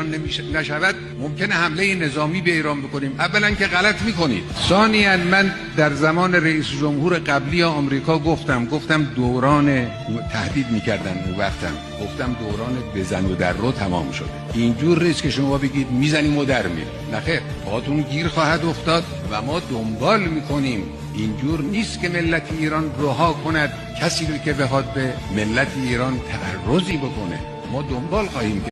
نشود ممکنه حمله نظامی به ایران بکنیم. اولا که غلط میکنید. ثانیاً من در زمان رئیس جمهور قبلی آمریکا گفتم دوران تهدید میکردن اون وقتم گفتم دوران بزن و در رو تمام شده. اینجور نیست که شما بگید میزنیم و در میریم. نخیر، باهاتون گیر خواهد افتاد و ما دنبال میکنیم. اینجور نیست که ملت ایران رها کند کسی رو که بخواد به ملت ایران تعرضی بکنه. ما دنبال خواهیم کرد.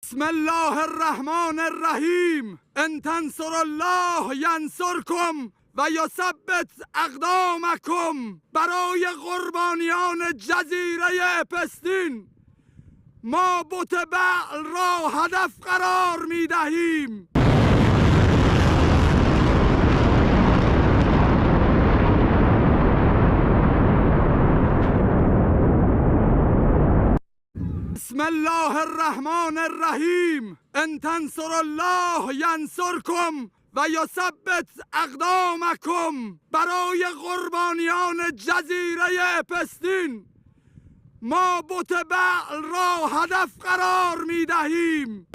بسم الله الرحمن الرحیم. ان تنصر الله ینصرکم و یثبت اقدامکم. برای قربانیان جزیره اپستین ما بت بعل را هدف قرار می دهیم. بسم الله الرحمن الرحیم. ان تنصر الله ینصرکم و یثبت اقدامکم. برای قربانیان جزیره اپستین ما بت بعل را هدف قرار می دهیم.